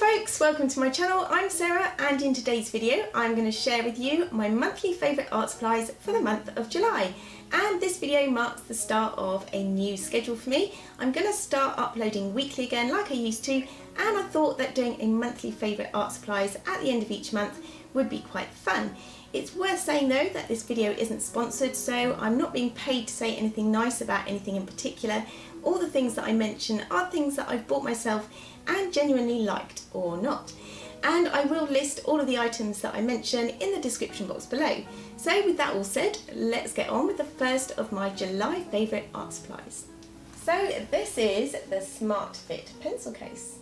Hi folks, welcome to my channel. I'm Sarah and in today's video I'm going to share with you my monthly favourite art supplies for the month of July. And this video marks the start of a new schedule for me. I'm going to start uploading weekly again like I used to, and I thought that doing a monthly favourite art supplies at the end of each month would be quite fun. It's worth saying though that this video isn't sponsored, so I'm not being paid to say anything nice about anything in particular. All the things that I mention are things that I've bought myself and genuinely liked or not. And I will list all of the items that I mention in the description box below. So with that all said, let's get on with the first of my July favourite art supplies. So this is the SmartFit pencil case.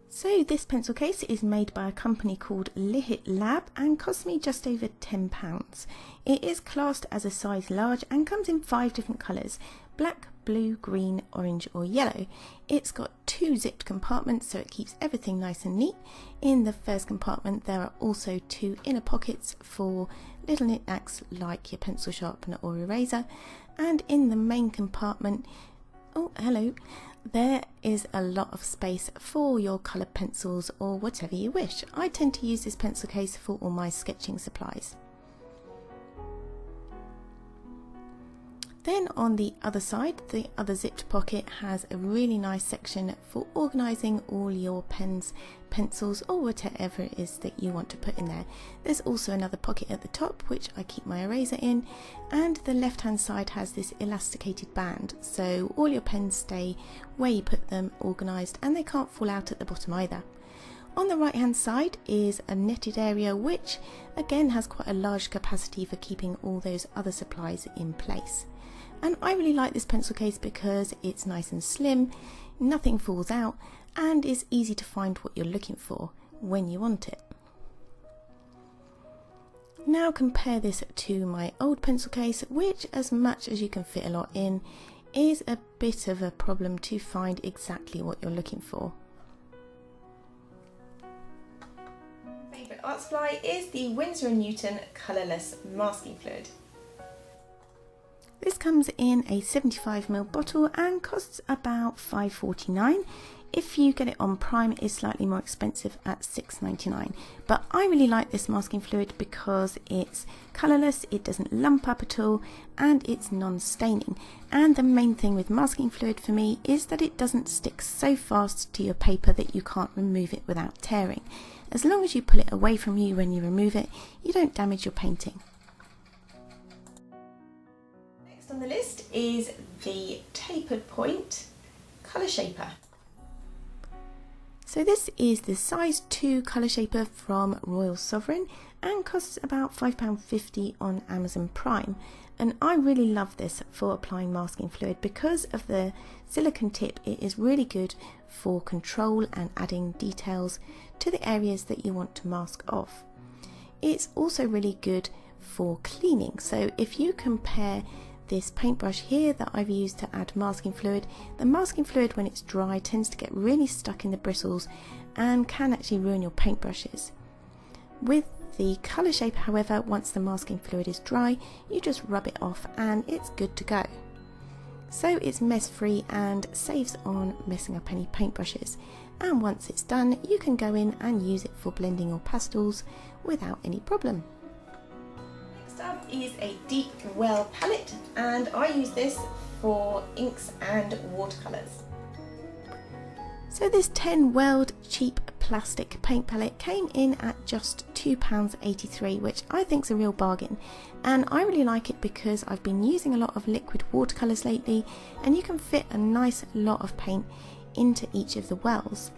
So this pencil case is made by a company called LIHIT Lab and cost me just over £10. It is classed as a size large and comes in 5 different colours: black, blue, green, orange or yellow. It's got 2 zipped compartments so it keeps everything nice and neat. In the first compartment there are also 2 inner pockets for little knick-knacks like your pencil sharpener or eraser, and in the main compartment, there is a lot of space for your coloured pencils or whatever you wish. I tend to use this pencil case for all my sketching supplies. Then on the other side, the other zipped pocket has a really nice section for organising all your pens, pencils or whatever it is that you want to put in there. There's also another pocket at the top which I keep my eraser in, and the left hand side has this elasticated band so all your pens stay where you put them organised and they can't fall out at the bottom either. On the right hand side is a netted area which again has quite a large capacity for keeping all those other supplies in place. And I really like this pencil case because it's nice and slim, nothing falls out, and is easy to find what you're looking for when you want it. Now compare this to my old pencil case, which, as much as you can fit a lot in, is a bit of a problem to find exactly what you're looking for. Favourite art supply is the Winsor & Newton Colourless masking fluid. This comes in a 75ml bottle and costs about £5.49. If you get it on Prime, it is slightly more expensive at £6.99. But I really like this masking fluid because it's colourless, it doesn't lump up at all, and it's non-staining. And the main thing with masking fluid for me is that it doesn't stick so fast to your paper that you can't remove it without tearing. As long as you pull it away from you when you remove it, you don't damage your painting. On the list is the tapered point colour shaper. So this is the size 2 colour shaper from Royal Sovereign and costs about £5.50 on Amazon Prime, and I really love this for applying masking fluid because of the silicone tip. It is really good for control and adding details to the areas that you want to mask off. It's also really good for cleaning, so if you compare this paintbrush here that I've used to add masking fluid, the masking fluid when it's dry tends to get really stuck in the bristles and can actually ruin your paintbrushes. With the colour shaper, however, once the masking fluid is dry, you just rub it off and it's good to go. So it's mess free and saves on messing up any paintbrushes, and once it's done you can go in and use it for blending your pastels without any problem. Up is a deep well palette, and I use this for inks and watercolours. So this 10 welled cheap plastic paint palette came in at just £2.83, which I think is a real bargain, and I really like it because I've been using a lot of liquid watercolours lately and you can fit a nice lot of paint into each of the wells.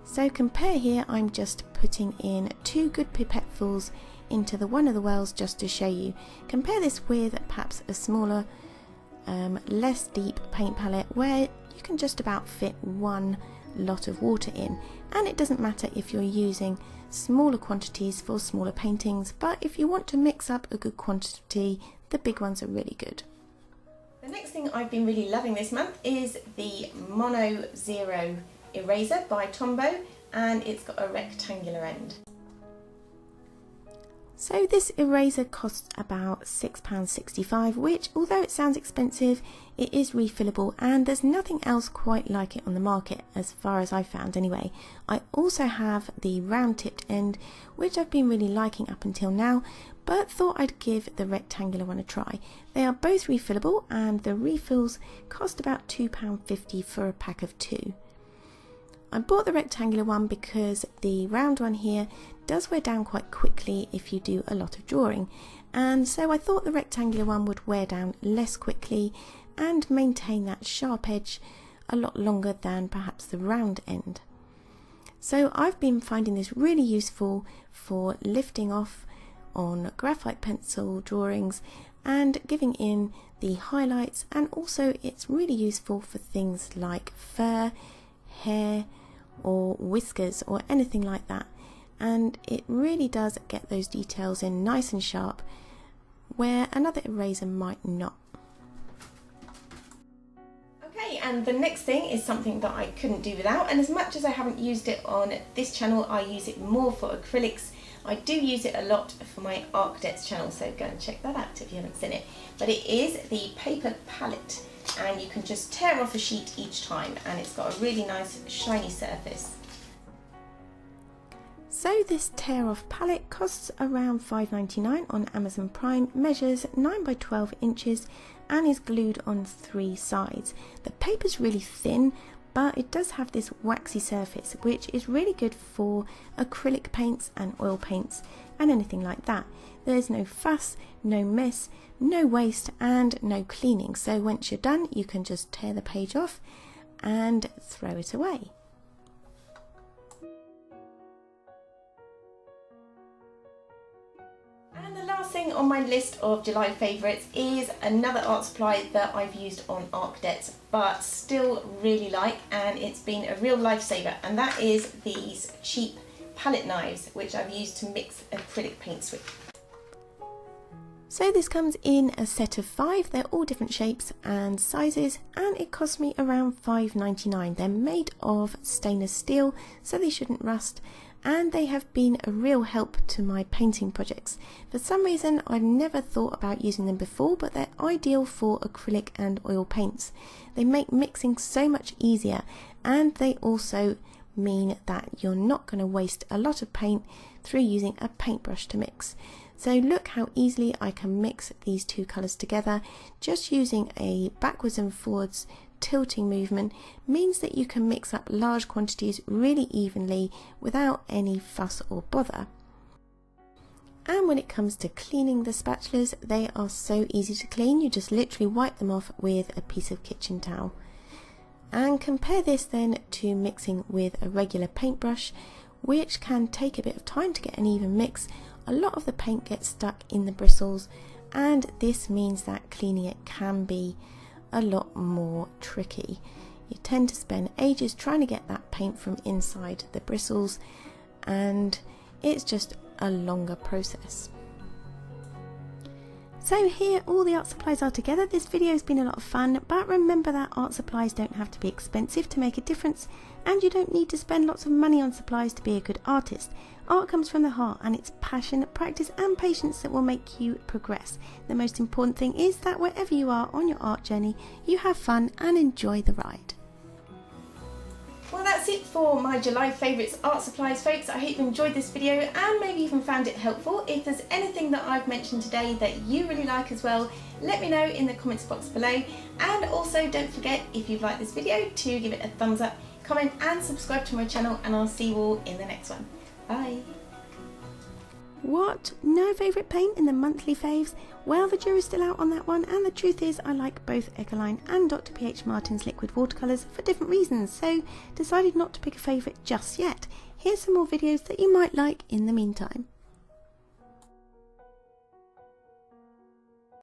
So compare here, I'm just putting in 2 good pipettefuls into one of the wells just to show you. Compare this with perhaps a smaller, less deep paint palette where you can just about fit one lot of water in, and it doesn't matter if you're using smaller quantities for smaller paintings, but if you want to mix up a good quantity, the big ones are really good. The next thing I've been really loving this month is the Mono Zero eraser by Tombow, and it's got a rectangular end. So this eraser costs about £6.65, which, although it sounds expensive, it is refillable and there's nothing else quite like it on the market, as far as I've found anyway. I also have the round tipped end, which I've been really liking up until now, but thought I'd give the rectangular one a try. They are both refillable and the refills cost about £2.50 for a pack of 2. I bought the rectangular one because the round one here does wear down quite quickly if you do a lot of drawing, and so I thought the rectangular one would wear down less quickly and maintain that sharp edge a lot longer than perhaps the round end. So I've been finding this really useful for lifting off on graphite pencil drawings and giving in the highlights, and also it's really useful for things like fur, hair or whiskers or anything like that, and it really does get those details in nice and sharp where another eraser might not. Okay, and the next thing is something that I couldn't do without, and as much as I haven't used it on this channel, I use it more for acrylics. I do use it a lot for my ArcDebts channel, so go and check that out if you haven't seen it. But it is the paper palette, and you can just tear off a sheet each time, and it's got a really nice shiny surface. So this tear off palette costs around £5.99 on Amazon Prime, measures 9 by 12 inches and is glued on 3 sides. The paper's really thin, but it does have this waxy surface, which is really good for acrylic paints and oil paints and anything like that. There's no fuss, no mess, no waste and no cleaning, so once you're done you can just tear the page off and throw it away. And the last thing on my list of July favourites is another art supply that I've used on ArcDebts but still really like, and it's been a real lifesaver, and that is these cheap palette knives which I've used to mix acrylic paints with. So this comes in a set of 5, they're all different shapes and sizes, and it cost me around £5.99. They're made of stainless steel, so they shouldn't rust, and they have been a real help to my painting projects. For some reason I've never thought about using them before, but they're ideal for acrylic and oil paints. They make mixing so much easier, and they also mean that you're not going to waste a lot of paint through using a paintbrush to mix. So look how easily I can mix these two colours together. Just using a backwards and forwards tilting movement means that you can mix up large quantities really evenly without any fuss or bother. And when it comes to cleaning the spatulas, they are so easy to clean. You just literally wipe them off with a piece of kitchen towel. And compare this then to mixing with a regular paintbrush, which can take a bit of time to get an even mix. A lot of the paint gets stuck in the bristles, and this means that cleaning it can be a lot more tricky. You tend to spend ages trying to get that paint from inside the bristles, and it's just a longer process. So here all the art supplies are together. This video has been a lot of fun, but remember that art supplies don't have to be expensive to make a difference, and you don't need to spend lots of money on supplies to be a good artist. Art comes from the heart, and it's passion, practice and patience that will make you progress. The most important thing is that wherever you are on your art journey, you have fun and enjoy the ride. Well, that's it for my July favourites art supplies, folks. I hope you enjoyed this video and maybe even found it helpful. If there's anything that I've mentioned today that you really like as well, let me know in the comments box below. And also don't forget, if you've liked this video, to give it a thumbs up, comment and subscribe to my channel, and I'll see you all in the next one. Bye. What? No favourite paint in the monthly faves? Well, the jury's still out on that one, and the truth is I like both Ecoline and Dr. P.H. Martin's liquid watercolours for different reasons, so decided not to pick a favourite just yet. Here's some more videos that you might like in the meantime.